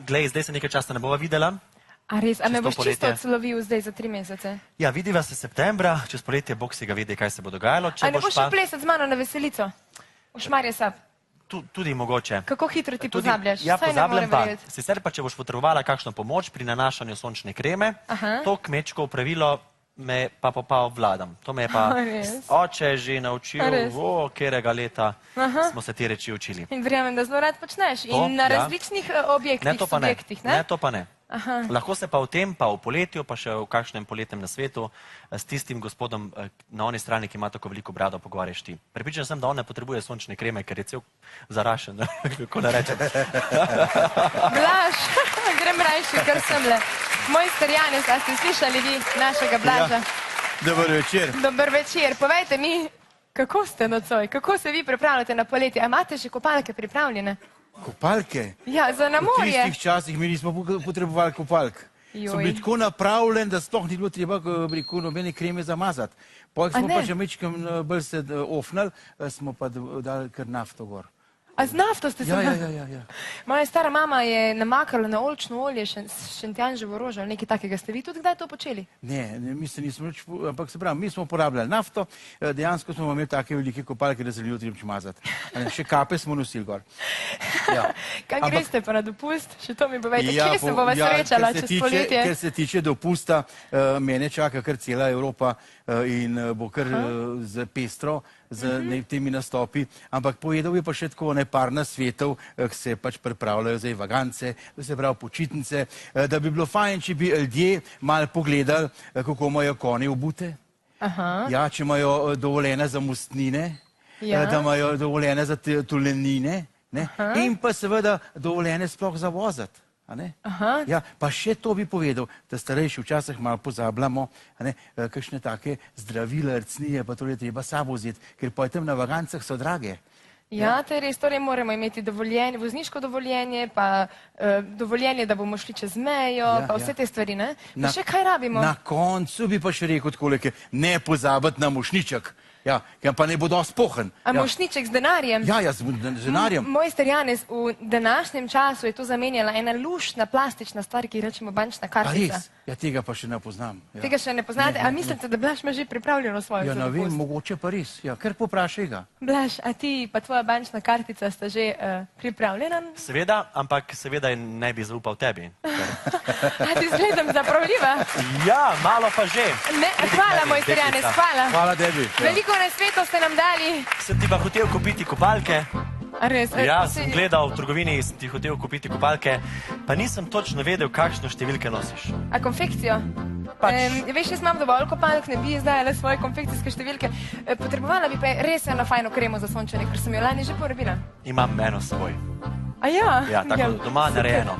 glej, zdaj se nekaj časa ne bova videla. A res, a me Čez to boš čisto poletje. odslovil zdaj za 3 mesece? Ja, vidiva se septembra, čez poletje Bog si ga vidi, kaj se bo dogajalo. A ne boš šel plesati z mano na veselico? V Šmarje Sap? Tudi mogoče. Kako hitro ti pozabljaš? Ja, Saj ne pozabljam morem pa. verjeti. Sicer pa, če boš potrebovala kakšno pomoč pri nanašanju sončne kreme, to kmečko pravilo me pa obvladam. To me je pa Res? oče že naučil, Res? katerega leta smo se te reči učili. In verjamem, da zelo rad počneš. To, In na ja. različnih objektih, Ne, to pa ne. subjektih, ne? Ne, to pa ne. Lahko se pa v tem, pa v poletju, pa še v kakšnem poletnem nasvetu s tistim gospodom na oni strani, ki ima tako veliko brado, pogovarjaš ti. Prepričan sem, da on ne potrebuje sončne kreme, ker je cel zarašen, kako ne rečem. Blaž, grem rajši, kar semle. Mojster Janez, a ste slišali vi našega Blaža? Dober večer. Dober večer. Povejte mi, kako ste nocoj? Kako se vi pripravljate na poletje? A imate že kopalke pripravljene? Kopalke? Ja, za na V morje. tistih časih mi nismo potrebovali kopalk. Joj. Smo bili tako napravljeni, da sploh ni bilo treba nobene kreme zamazati. Potem smo A ne? pa že mečkam bolj se ofnali, smo pa dali kar nafto gor. A z nafto ste se... Ja. Moja stara mama je namakala na oljčno olje šentjanževo rožo, ali nekaj takega. Ste vi tudi kdaj to počeli? Ne, mi se nismo nič, ampak se pravi, mi smo uporabljali nafto, dejansko smo imeli take velike kopalke, da se ni jutri mazati. Še kape smo nosili gor. Ja. Kaj greste pa na dopust? Še to mi povejte, Ja, kje se bova srečala čez poletje? Ker se tiče dopusta, mene čaka kar cela Evropa in bo kar pestro z temi nastopi, ampak povedal bi pa še tako par nasvetov, ki se pač pripravljajo zdaj vagance, da se pravi počitnice, da bi bilo fajn, če bi ljudje malo pogledali, kako imajo konje obute, ja, če imajo dovoljene za mostnine, da imajo dovoljene za tulenine, in pa seveda dovoljene sploh za voziti. Ja, pa še to bi povedal, da starejši včasih malo pozabljamo, kakšne take zdravila, rcnije, pa to je treba sabo vzeti, ker pa tam na vagancah so drage. Ja, to je res, torej moramo imeti dovoljenje, vozniško dovoljenje, pa dovoljenje, da bomo šli čez mejo, pa vse te stvari, ne? Pa še kaj rabimo? Na koncu bi pa še rekel takole, ne pozabiti na mošniček. Ja, pa ne bo dosti pohen. A mošniček z denarjem? Ja, z denarjem. Mojster Janez, v današnjem času je to zamenjala ena luštna, plastična stvar, ki rečemo bančna kartica. A res? Ja, tega pa še ne poznam. Tega še ne poznate? A mislite, da Blaž ima že pripravljeno svojo Ja, ne vem, mogoče pa res. Ja, kar poprašaj ga. Blaž, a ti pa tvoja bančna kartica sta že pripravljena? Seveda, ampak seveda ne bi zaupal tebi. A ti zgledam zapravljiva? Ja, malo pa že. Hvala, Mojster Janez, hvala. Hvala tebi. Veliko nasvetov ste nam dali. Sem ti pa hotel kupiti kopalke. A res? Ja, sem gledal v trgovini, sem ti hotel kupiti kopalke, pa nisem točno vedel, kakšno številke nosiš. A konfekcijo? Veš, jaz imam dovolj kopalk, ne bi izdajala svoje konfekcijske številke. Potrebovala bi pa res eno fajno kremo za sončenje, ker sem jo lani že porabila. Imam eno s seboj. A ja? Ja, tako doma narejeno.